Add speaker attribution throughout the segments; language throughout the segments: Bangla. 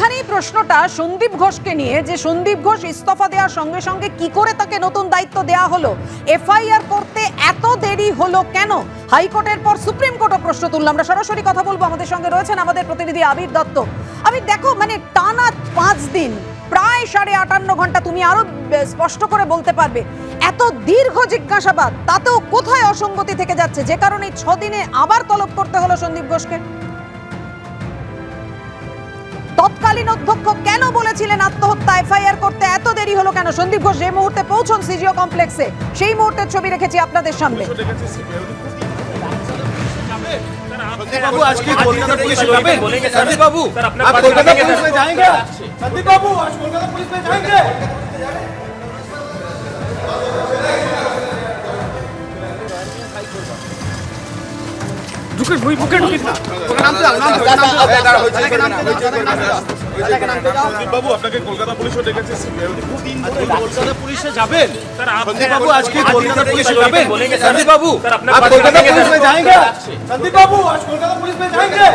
Speaker 1: এখানেই প্রশ্নটা সন্দীপ ঘোষকে নিয়ে, যে সন্দীপ ঘোষ ইস্তফা দেওয়ার সঙ্গে সঙ্গে কি করে তাকে নতুন দায়িত্ব দেওয়া হলো, এফআইআর করতে এত দেরি হলো কেন? হাইকোর্টের পর সুপ্রিম কোর্টও প্রশ্ন তুললাম। আমরা সরাসরি কথা বলবো, আমাদের সঙ্গে রয়েছেন আমাদের প্রতিনিধি আবির দত্ত। আবির, দেখো, মানে টানা 5 দিন, প্রায় 58.5 ঘন্টা, তুমি আরো স্পষ্ট করে বলতে পারবে, এত দীর্ঘ জিজ্ঞাসাবাদ, তাতেও কোথায় অসঙ্গতি থেকে যাচ্ছে, যে কারণে 6 দিনে আবার তলব করতে হলো সন্দীপ ঘোষকে? তৎকালীন অধ্যক্ষ কেন বলেছিলেন আত্মহত্যা, এফআইআর করতে এত দেরি হলো কেন? সন্দীপ ঘোষ যে মুহূর্তে পৌঁছন সিজিও কমপ্লেক্সে, সেই মুহূর্তের ছবি রেখেছি আপনাদের সামনে।
Speaker 2: बाबू आज की कोलकाता पुलिस में संदीप बाबू आप कोलकाता पुलिस में जाएंगे? संदीप बाबू आज कोलकाता पुलिस में जाएंगे?
Speaker 3: ঢুকে বুকে ঢুকিস না,
Speaker 2: संदीप बाबू আপনাকে কলকাতা পুলিশও ডেকেছে। কলকাতা পুলিশে যাবেন संदीप बाबू आज की कोलकाता पुलिस में जाएंगे? संदीप बाबू आप कोलकाता पुलिस में जाएंगे? संदीप बाबू आज कोलकाता पुलिस में जाएंगे?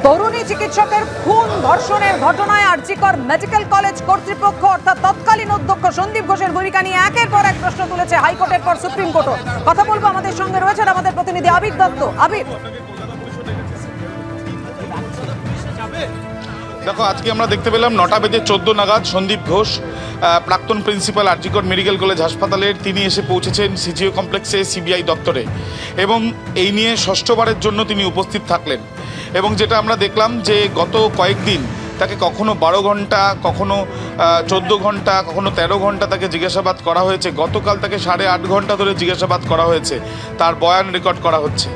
Speaker 1: তরুণী চিকিৎসকের খুন ধর্ষণের ঘটনায় আরজিকর মেডিকেল কলেজ কর্তৃপক্ষ অর্থাৎ তৎকালীন অধ্যক্ষ সন্দীপ ঘোষের ভূমিকা নিয়ে একের পর এক প্রশ্ন তুলেছে হাইকোর্টের পর সুপ্রিম কোর্টও। কথা বলবো, আমাদের সঙ্গে রয়েছেন আমাদের প্রতিনিধি আবির দত্ত। আবির,
Speaker 4: দেখো, আজকে আমরা দেখতে পেলাম 9:14 নাগাদ সন্দীপ ঘোষ, প্রাক্তন প্রিন্সিপাল আরজিকর মেডিকেল কলেজ হাসপাতালের, তিনি এসে পৌঁছেছেন সিজিও কমপ্লেক্সে সিবিআই দপ্তরে, এবং এই নিয়ে ষষ্ঠবারের জন্য তিনি উপস্থিত থাকলেন। এবং যেটা আমরা দেখলাম যে গত কয়েকদিন তাকে কখনো 12 ঘন্টা, কখনো 14 ঘন্টা, কখনো 13 ঘন্টা তাকে জিজ্ঞাসাবাদ করা হয়েছে। গতকাল তাকে 8.5 ঘন্টা ধরে জিজ্ঞাসাবাদ করা হয়েছে, তার বয়ান রেকর্ড করা হচ্ছে।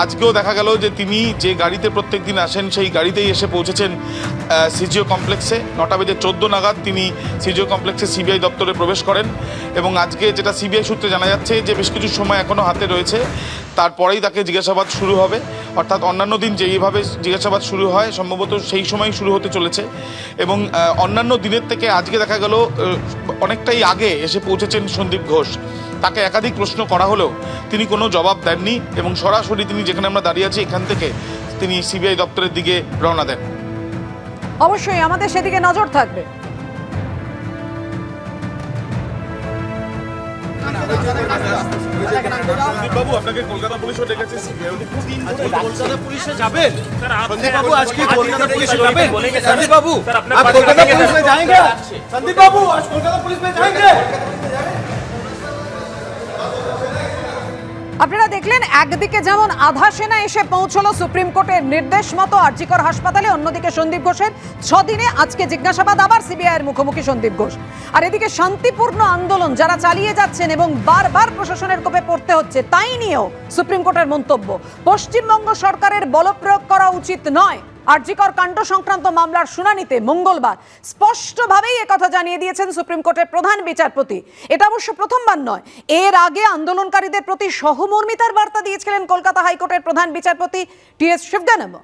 Speaker 4: আজকেও দেখা গেল যে তিনি যে গাড়িতে প্রত্যেক দিন আসেন সেই গাড়িতেই এসে পৌঁছেছেন সিজিও কমপ্লেক্সে। 9:14 নাগাদ তিনি সিজিও কমপ্লেক্সে সিবিআই দপ্তরে প্রবেশ করেন। এবং আজকে যেটা সিবিআই সূত্রে জানা যাচ্ছে যে বেশ কিছু সময় এখনও হাতে রয়েছে, তারপরেই তাকে জিজ্ঞাসাবাদ শুরু হবে। অর্থাৎ অন্যান্য দিন যেইভাবে জিজ্ঞাসাবাদ শুরু হয় সম্ভবত সেই সময় শুরু হতে চলেছে। এবং অন্যান্য দিনের থেকে আজকে দেখা গেল অনেকটাই আগে এসে পৌঁছেছেন সন্দীপ ঘোষ। তাকে একাধিক প্রশ্ন করা হলেও তিনি কোনো জবাব দেননি, এবং সরাসরি তিনি যেখানে আমরা দাঁড়িয়ে আছি এখান থেকে তিনি সিবিআই দপ্তরের দিকে রওনা দেন।
Speaker 1: অবশ্যই আমাদের সেদিকে নজর থাকবে।
Speaker 2: संदीप बाबू আপনাকে কলকাতা পুলিশও ডেকেছে। কলকাতা পুলিশে যাবেন? संदीप बाबू आज की कोलकाता पुलिस में जाएंगे? संदीप बाबू आप कोलकाता पुलिस में जाएंगे? संदीप बाबू आज कोलकाता पुलिस में जाएंगे?
Speaker 1: আপনারা দেখলেন, একদিকে যেমন আধা সেনা এসে পৌঁছলো সুপ্রিম কোর্টের নির্দেশ মতো আরজিকর হাসপাতালে, অন্যদিকে সন্দীপ ঘোষের 6 দিনে আজকে জিজ্ঞাসাবাদ, আবার সিবিআইয়ের মুখোমুখি সন্দীপ ঘোষ। আর এদিকে শান্তিপূর্ণ আন্দোলন যারা চালিয়ে যাচ্ছেন এবং বারবার প্রশাসনের কোপে পড়তে হচ্ছে, তাই নিয়েও সুপ্রিম কোর্টের মন্তব্য, পশ্চিমবঙ্গ সরকারের বলপ্রয়োগ করা উচিত নয়। আরজিকর কাণ্ড সংক্রান্ত মামলার শুনানিতে মঙ্গলবার স্পষ্টভাবেই একথা জানিয়ে দিয়েছেন সুপ্রিম কোর্টের প্রধান বিচারপতি। এটা অবশ্য প্রথমবার নয়, এর আগে আন্দোলনকারীদের প্রতি সহমর্মিতার বার্তা দিয়েছিলেন কলকাতা হাইকোর্টের প্রধান বিচারপতি টি.এস. শিবগানম।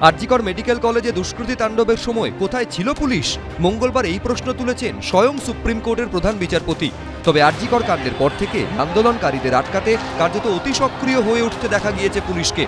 Speaker 5: আরজিকর মেডিকেল কলেজে দুষ্কৃতী তাণ্ডবের সময় কোথায় ছিল পুলিশ? মঙ্গলবার এই প্রশ্ন তুলেছেন স্বয়ং সুপ্রিম কোর্টের প্রধান বিচারপতি। তবে আরজিকর কাণ্ডের পর থেকে আন্দোলনকারীদের আটকাতে কার্যত অতি সক্রিয় হয়ে উঠতে দেখা গিয়েছে পুলিশকে।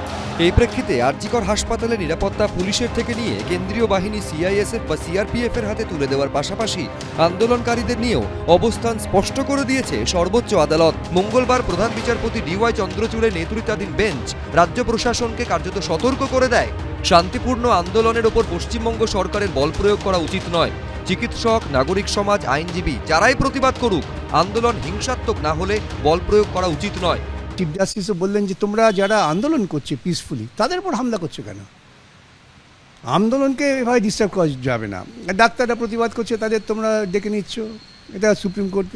Speaker 5: এই প্রেক্ষিতে আরজিকর হাসপাতালে নিরাপত্তা পুলিশের থেকে নিয়ে কেন্দ্রীয় বাহিনী সিআইএসএফ বা সিআরপিএফ এর হাতে তুলে দেওয়ার পাশাপাশি আন্দোলনকারীদের নিয়েও অবস্থান স্পষ্ট করে দিয়েছে সর্বোচ্চ আদালত। মঙ্গলবার প্রধান বিচারপতি ডিওয়াই চন্দ্রচূড়ের নেতৃত্বাধীন বেঞ্চ রাজ্য প্রশাসনকে কার্যত সতর্ক করে দেয়, শান্তিপূর্ণ আন্দোলনের ওপর পশ্চিমবঙ্গ সরকারের বল প্রয়োগ করা উচিত নয়। চিকিৎসক, নাগরিক সমাজ, আইনজীবী যারাই প্রতিবাদ করুক, আন্দোলন হিংসাত্মক না হলে বল প্রয়োগ করা উচিত নয়।
Speaker 6: চিফ জাস্টিসও বললেন যে তোমরা যারা আন্দোলন করছে পিসফুলি, তাদের উপর হামলা করছো কেন? আন্দোলনকে এভাবে ডিস্টার্ব করা যাবে না। ডাক্তাররা প্রতিবাদ করছে, তাদের তোমরা ডেকে নিচ্ছ। এটা সুপ্রিম কোর্ট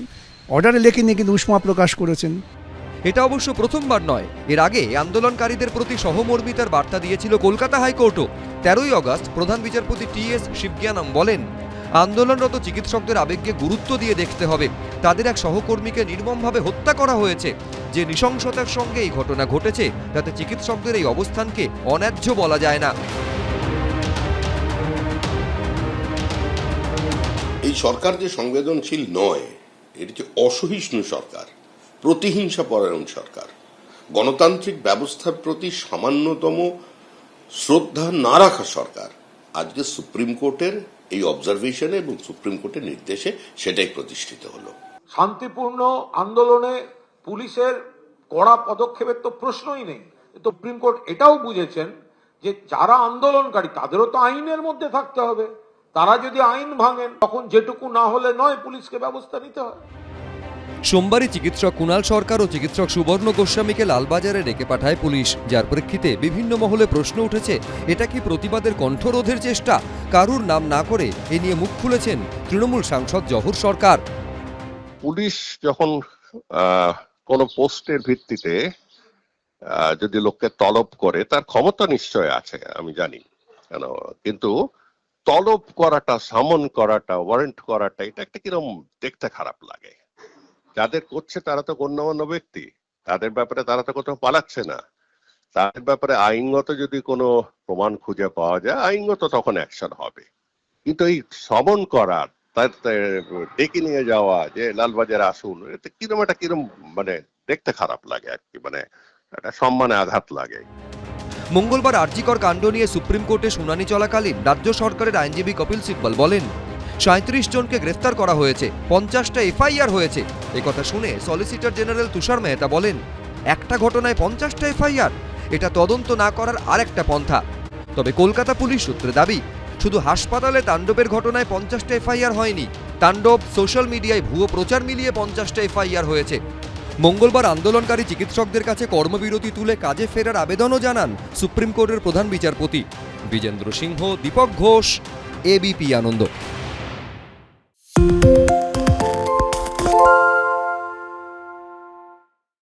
Speaker 6: অর্ডারে লেখে নিয়ে কিন্তু উষ্মা প্রকাশ করেছেন।
Speaker 5: এটা অবশ্য প্রথমবার নয়, এর আগে আন্দোলনকারীদের প্রতি সহমর্মিতার বার্তা দিয়েছিল কলকাতা হাইকোর্টও। 13ই আগস্ট প্রধান বিচারপতি টি.এস. শিবজ্ঞানম বলেন, আন্দোলনরত চিকিৎসকদের আবেগকে গুরুত্ব দিয়ে দেখতে হবে। তাদের এক সহকর্মীকে নির্মমভাবে হত্যা করা হয়েছে। যে নৃশংসতার সঙ্গে এই ঘটনা ঘটেছে তাতে চিকিৎসকদের এই অবস্থানকে অন্যায্য বলা যায় না।
Speaker 7: এই সরকার যে সংবেদনশীল নয়, এটি যে অসহিষ্ণু সরকার, প্রতিহিংসা পরায়ণ সরকার, গণতান্ত্রিক ব্যবস্থার প্রতি সামান্যতম শ্রদ্ধা না রাখা সরকার আজকে সুপ্রিম কোর্টের এই অবজারভেশনে এবং সুপ্রিম কোর্টের নির্দেশে সেটাই প্রতিষ্ঠিত হলো।
Speaker 8: শান্তিপূর্ণ আন্দোলনে পুলিশের কড়া পদক্ষেপের তো প্রশ্নই নেই। তো সুপ্রিম কোর্ট এটাও বুঝেছেন যে যারা আন্দোলনকারী তাদেরও তো আইনের মধ্যে থাকতে হবে। তারা যদি আইন ভাঙেন তখন যেটুকু না হলে নয়, পুলিশকে ব্যবস্থা নিতে হয়।
Speaker 5: সোমবারই চিকিৎসক কুণাল সরকার ও চিকিৎসক সুবর্ণ গোস্বামীকে লালবাজারে ডেকে পাঠায় পুলিশ, যার প্রেক্ষিতে বিভিন্ন মহলে প্রশ্ন উঠেছে, এটা কি প্রতিবাদের কণ্ঠরোধের চেষ্টা? কারুর নাম না করে এ নিয়ে মুখ খুলেছেন তৃণমূল সাংসদ জহুর সরকার।
Speaker 9: পুলিশ যখন কোন পোস্টের ভিত্তিতে যদি লোককে তলব করে, তার ক্ষমতা নিশ্চয় আছে, আমি জানি কেন, কিন্তু তলব করাটা, সামন করাটা, ওয়ারেন্ট করাটা, এটা একটা কিরকম দেখতে খারাপ লাগে। যাদের করছে তারা তো গণ্যমান্য ব্যক্তি, তাদের ব্যাপারে তারা তো কোথাও পালাচ্ছে না। তাদের ব্যাপারে আইনগত যদি কোনো প্রমাণ খুঁজে পাওয়া যায়, আইনগত তখন অ্যাকশন হবে। কিন্তু এই সমন করার, তার ডেকে নিয়ে যাওয়া যে লালবাজারে আসুন, এটা কিরম মানে দেখতে খারাপ লাগে আর কি, মানে একটা সম্মানে আঘাত লাগে।
Speaker 5: মঙ্গলবার আরজিকর কাণ্ড নিয়ে সুপ্রিম কোর্টে শুনানি চলাকালীন রাজ্য সরকারের আইনজীবী কপিল সিব্বল বলেন, ৩৭ জনকে গ্রেফতার করা হয়েছে, ৫০টা এফআইআর হয়েছে। একথা শুনে সলিসিটর জেনারেল তুষার মেহতা বলেন, একটা ঘটনায় ৫০টা এফআইআর, এটা তদন্ত না করার আরেকটা পন্থা। তবে কলকাতা পুলিশ সূত্রে দাবি, শুধু হাসপাতালে তাণ্ডবের ঘটনায় ৫০টা এফআইআর হয়নি, তাণ্ডব, সোশ্যাল মিডিয়ায় ভুয়ো প্রচার মিলিয়ে ৫০টা এফআইআর হয়েছে। মঙ্গলবার আন্দোলনকারী চিকিৎসকদের কাছে কর্মবিরতি তুলে কাজে ফেরার আবেদনও জানান সুপ্রিম কোর্টের প্রধান বিচারপতি। বিজেন্দ্র সিংহ, দীপক ঘোষ, এবিপি আনন্দ।